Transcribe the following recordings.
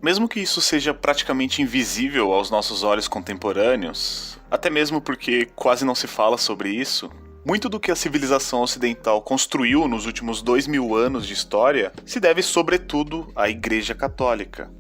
Mesmo que isso seja praticamente invisível aos nossos olhos contemporâneos, até mesmo porque quase não se fala sobre isso, muito do que a civilização ocidental construiu nos últimos 2000 anos de história se deve sobretudo à Igreja Católica.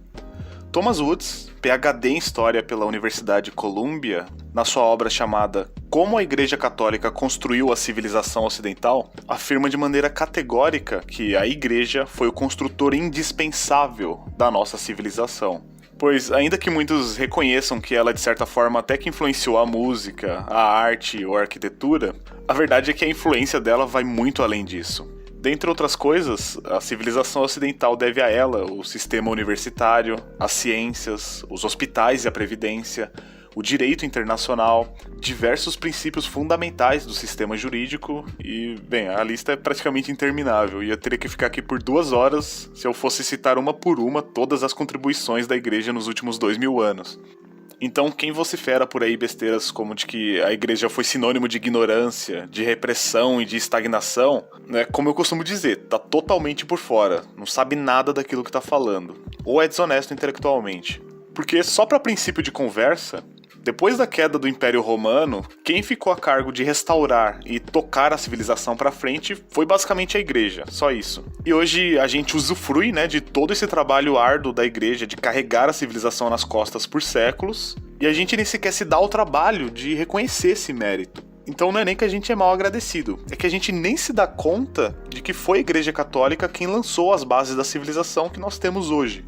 Thomas Woods, PhD em História pela Universidade de Columbia, na sua obra chamada Como a Igreja Católica Construiu a Civilização Ocidental, afirma de maneira categórica que a Igreja foi o construtor indispensável da nossa civilização. Pois, ainda que muitos reconheçam que ela de certa forma até que influenciou a música, a arte ou a arquitetura, a verdade é que a influência dela vai muito além disso. Dentre outras coisas, a civilização ocidental deve a ela o sistema universitário, as ciências, os hospitais e a previdência, o direito internacional, diversos princípios fundamentais do sistema jurídico e, bem, a lista é praticamente interminável e eu teria que ficar aqui por 2 horas se eu fosse citar uma por uma todas as contribuições da igreja nos últimos 2000 anos. Então, quem vocifera por aí besteiras como de que a igreja foi sinônimo de ignorância, de repressão e de estagnação, né, como eu costumo dizer, tá totalmente por fora, não sabe nada daquilo que tá falando, ou é desonesto intelectualmente. Porque só para princípio de conversa, depois da queda do Império Romano, quem ficou a cargo de restaurar e tocar a civilização para frente foi basicamente a igreja, só isso. E hoje a gente usufrui, né, de todo esse trabalho árduo da igreja de carregar a civilização nas costas por séculos, e a gente nem sequer se dá o trabalho de reconhecer esse mérito. Então não é nem que a gente é mal agradecido, é que a gente nem se dá conta de que foi a Igreja Católica quem lançou as bases da civilização que nós temos hoje.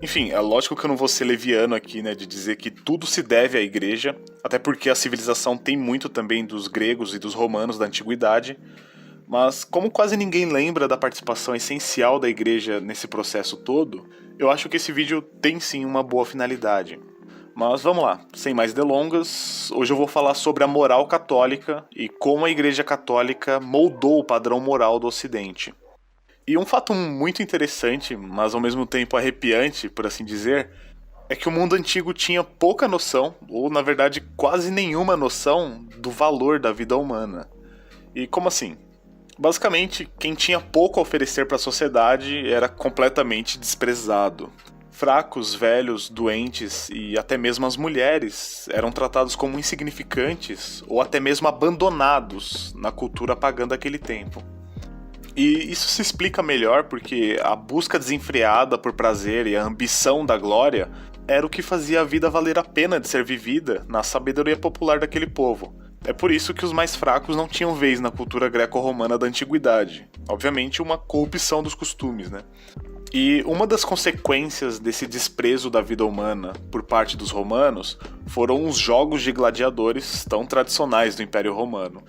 Enfim, é lógico que eu não vou ser leviano aqui, né, de dizer que tudo se deve à igreja, até porque a civilização tem muito também dos gregos e dos romanos da antiguidade, mas como quase ninguém lembra da participação essencial da igreja nesse processo todo, eu acho que esse vídeo tem sim uma boa finalidade. Mas vamos lá, sem mais delongas, hoje eu vou falar sobre a moral católica e como a igreja católica moldou o padrão moral do Ocidente. E um fato muito interessante, mas ao mesmo tempo arrepiante, por assim dizer, é que o mundo antigo tinha pouca noção, ou na verdade quase nenhuma noção, do valor da vida humana. E como assim? Basicamente, quem tinha pouco a oferecer para a sociedade era completamente desprezado. Fracos, velhos, doentes e até mesmo as mulheres eram tratados como insignificantes ou até mesmo abandonados na cultura pagã daquele tempo. E isso se explica melhor porque a busca desenfreada por prazer e a ambição da glória era o que fazia a vida valer a pena de ser vivida na sabedoria popular daquele povo. É por isso que os mais fracos não tinham vez na cultura greco-romana da antiguidade. Obviamente uma corrupção dos costumes, né? E uma das consequências desse desprezo da vida humana por parte dos romanos foram os jogos de gladiadores tão tradicionais do Império Romano.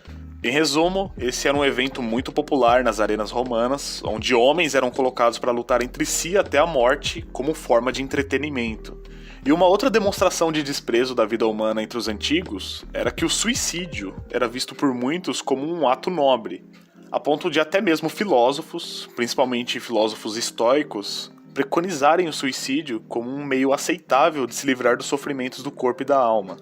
Em resumo, esse era um evento muito popular nas arenas romanas, onde homens eram colocados para lutar entre si até a morte como forma de entretenimento. E uma outra demonstração de desprezo da vida humana entre os antigos era que o suicídio era visto por muitos como um ato nobre, a ponto de até mesmo filósofos, principalmente filósofos estoicos, preconizarem o suicídio como um meio aceitável de se livrar dos sofrimentos do corpo e da alma.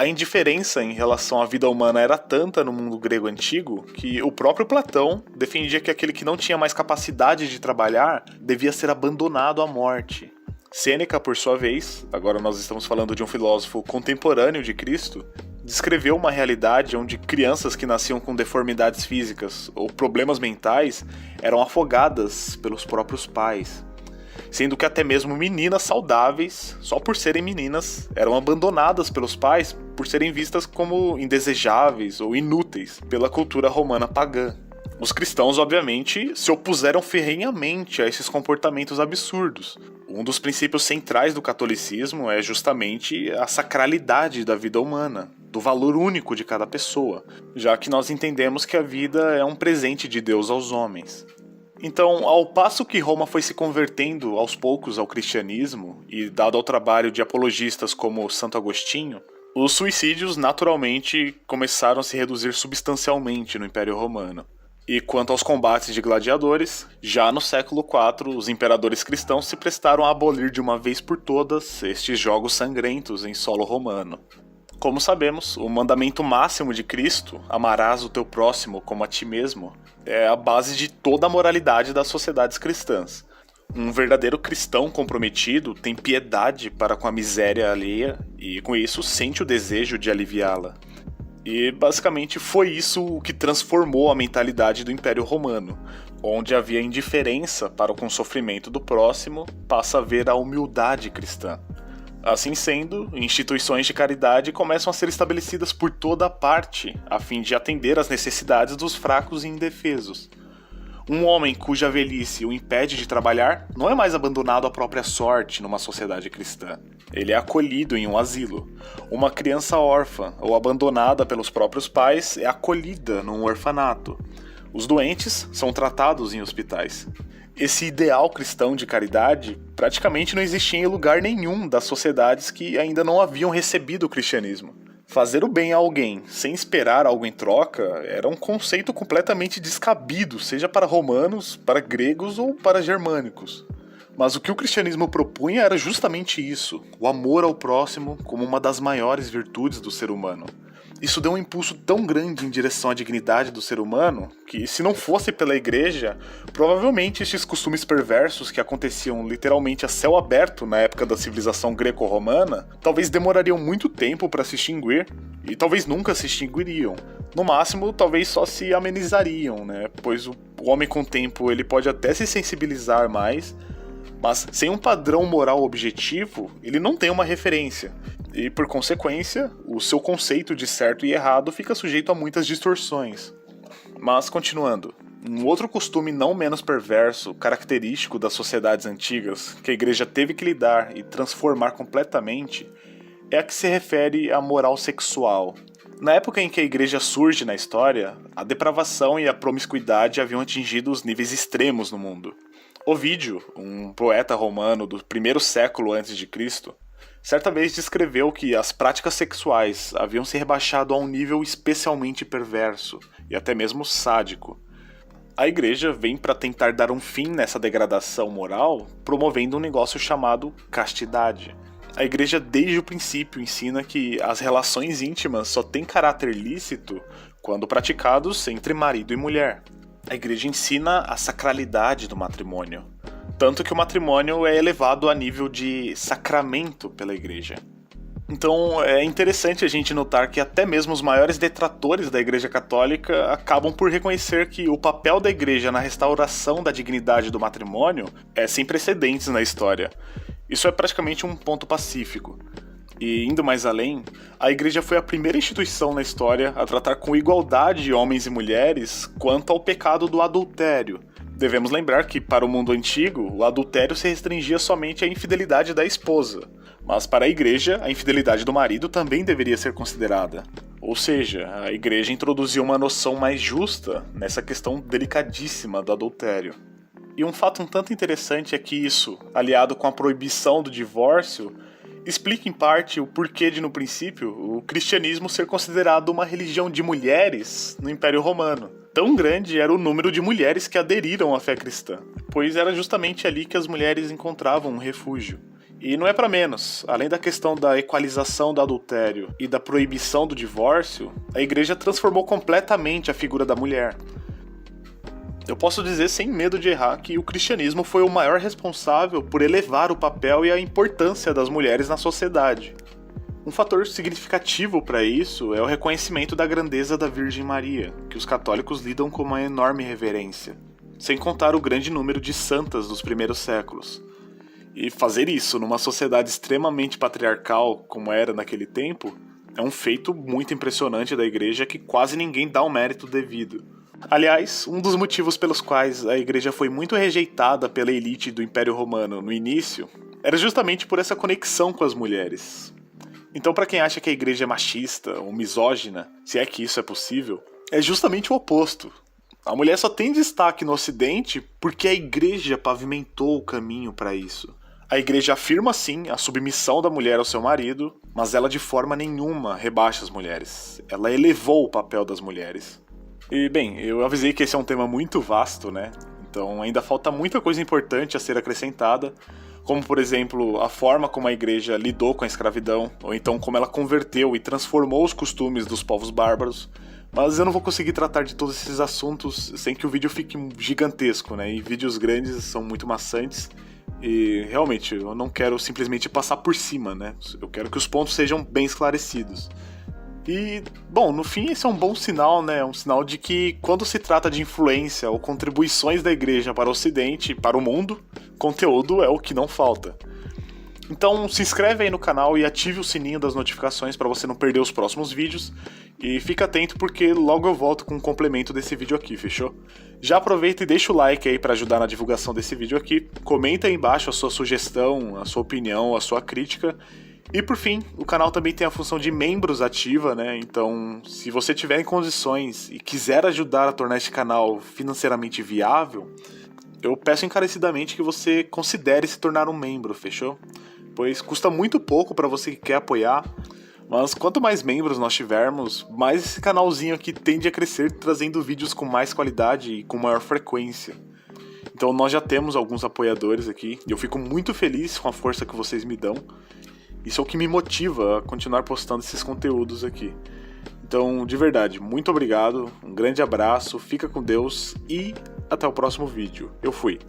A indiferença em relação à vida humana era tanta no mundo grego antigo que o próprio Platão defendia que aquele que não tinha mais capacidade de trabalhar devia ser abandonado à morte. Sêneca, por sua vez, agora nós estamos falando de um filósofo contemporâneo de Cristo, descreveu uma realidade onde crianças que nasciam com deformidades físicas ou problemas mentais eram afogadas pelos próprios pais. Sendo que até mesmo meninas saudáveis, só por serem meninas, eram abandonadas pelos pais por serem vistas como indesejáveis ou inúteis pela cultura romana pagã. Os cristãos, obviamente, se opuseram ferrenhamente a esses comportamentos absurdos. Um dos princípios centrais do catolicismo é justamente a sacralidade da vida humana, do valor único de cada pessoa, já que nós entendemos que a vida é um presente de Deus aos homens. Então, ao passo que Roma foi se convertendo aos poucos ao cristianismo, e dado ao trabalho de apologistas como Santo Agostinho, os suicídios naturalmente começaram a se reduzir substancialmente no Império Romano. E quanto aos combates de gladiadores, já no século IV, os imperadores cristãos se prestaram a abolir de uma vez por todas estes jogos sangrentos em solo romano. Como sabemos, o mandamento máximo de Cristo, amarás o teu próximo como a ti mesmo, é a base de toda a moralidade das sociedades cristãs. Um verdadeiro cristão comprometido tem piedade para com a miséria alheia e, com isso, sente o desejo de aliviá-la. E, basicamente, foi isso o que transformou a mentalidade do Império Romano, onde havia indiferença para com o sofrimento do próximo, passa a ver a humildade cristã. Assim sendo, instituições de caridade começam a ser estabelecidas por toda a parte, a fim de atender às necessidades dos fracos e indefesos. Um homem cuja velhice o impede de trabalhar não é mais abandonado à própria sorte numa sociedade cristã. Ele é acolhido em um asilo. Uma criança órfã ou abandonada pelos próprios pais é acolhida num orfanato. Os doentes são tratados em hospitais. Esse ideal cristão de caridade praticamente não existia em lugar nenhum das sociedades que ainda não haviam recebido o cristianismo. Fazer o bem a alguém sem esperar algo em troca era um conceito completamente descabido, seja para romanos, para gregos ou para germânicos. Mas o que o cristianismo propunha era justamente isso, o amor ao próximo como uma das maiores virtudes do ser humano. Isso deu um impulso tão grande em direção à dignidade do ser humano que, se não fosse pela igreja, provavelmente estes costumes perversos que aconteciam literalmente a céu aberto na época da civilização greco-romana, talvez demorariam muito tempo para se extinguir e talvez nunca se extinguiriam. No máximo, talvez só se amenizariam, né? Pois o homem com o tempo ele pode até se sensibilizar mais, mas sem um padrão moral objetivo, ele não tem uma referência. E, por consequência, o seu conceito de certo e errado fica sujeito a muitas distorções. Mas, continuando, um outro costume não menos perverso, característico das sociedades antigas, que a igreja teve que lidar e transformar completamente, é a que se refere à moral sexual. Na época em que a igreja surge na história, a depravação e a promiscuidade haviam atingido os níveis extremos no mundo. Ovídio, um poeta romano do primeiro século a.C., certa vez descreveu que as práticas sexuais haviam se rebaixado a um nível especialmente perverso e até mesmo sádico. A igreja vem para tentar dar um fim nessa degradação moral, promovendo um negócio chamado castidade. A igreja desde o princípio ensina que as relações íntimas só têm caráter lícito quando praticados entre marido e mulher. A igreja ensina a sacralidade do matrimônio, tanto que o matrimônio é elevado a nível de sacramento pela igreja. Então é interessante a gente notar que até mesmo os maiores detratores da igreja católica acabam por reconhecer que o papel da igreja na restauração da dignidade do matrimônio é sem precedentes na história. Isso é praticamente um ponto pacífico. E indo mais além, a igreja foi a primeira instituição na história a tratar com igualdade homens e mulheres quanto ao pecado do adultério. Devemos lembrar que, para o mundo antigo, o adultério se restringia somente à infidelidade da esposa, mas para a igreja, a infidelidade do marido também deveria ser considerada. Ou seja, a igreja introduziu uma noção mais justa nessa questão delicadíssima do adultério. E um fato um tanto interessante é que isso, aliado com a proibição do divórcio, explica em parte o porquê de, no princípio, o cristianismo ser considerado uma religião de mulheres no Império Romano. Tão grande era o número de mulheres que aderiram à fé cristã, pois era justamente ali que as mulheres encontravam um refúgio. E não é para menos, além da questão da equalização do adultério e da proibição do divórcio, a igreja transformou completamente a figura da mulher. Eu posso dizer sem medo de errar que o cristianismo foi o maior responsável por elevar o papel e a importância das mulheres na sociedade. Um fator significativo para isso é o reconhecimento da grandeza da Virgem Maria, que os católicos lidam com uma enorme reverência, sem contar o grande número de santas dos primeiros séculos. E fazer isso numa sociedade extremamente patriarcal como era naquele tempo é um feito muito impressionante da igreja que quase ninguém dá o mérito devido. Aliás, um dos motivos pelos quais a igreja foi muito rejeitada pela elite do Império Romano no início era justamente por essa conexão com as mulheres. Então, para quem acha que a igreja é machista ou misógina, se é que isso é possível, é justamente o oposto. A mulher só tem destaque no Ocidente porque a igreja pavimentou o caminho para isso. A igreja afirma sim a submissão da mulher ao seu marido, mas ela de forma nenhuma rebaixa as mulheres. Ela elevou o papel das mulheres. E bem, eu avisei que esse é um tema muito vasto, né? Então ainda falta muita coisa importante a ser acrescentada, como por exemplo a forma como a igreja lidou com a escravidão, ou então como ela converteu e transformou os costumes dos povos bárbaros, Mas eu não vou conseguir tratar de todos esses assuntos sem que o vídeo fique gigantesco, né? E vídeos grandes são muito maçantes. E realmente, eu não quero simplesmente passar por cima, né? Eu quero que os pontos sejam bem esclarecidos. E, bom, no fim esse é um bom sinal, né? É um sinal de que quando se trata de influência ou contribuições da igreja para o Ocidente e para o mundo, conteúdo é o que não falta. Então se inscreve aí no canal e ative o sininho das notificações para você não perder os próximos vídeos. E fica atento porque logo eu volto com um complemento desse vídeo aqui, fechou? Já aproveita e deixa o like aí para ajudar na divulgação desse vídeo aqui. Comenta aí embaixo a sua sugestão, a sua opinião, a sua crítica. E por fim, o canal também tem a função de membros ativa, né? Então, se você tiver em condições e quiser ajudar a tornar este canal financeiramente viável, eu peço encarecidamente que você considere se tornar um membro, fechou? Pois custa muito pouco para você que quer apoiar, mas quanto mais membros nós tivermos, mais esse canalzinho aqui tende a crescer, trazendo vídeos com mais qualidade e com maior frequência. Então nós já temos alguns apoiadores aqui, e eu fico muito feliz com a força que vocês me dão. Isso é o que me motiva a continuar postando esses conteúdos aqui. Então, de verdade, muito obrigado, um grande abraço, fica com Deus e até o próximo vídeo. Eu fui.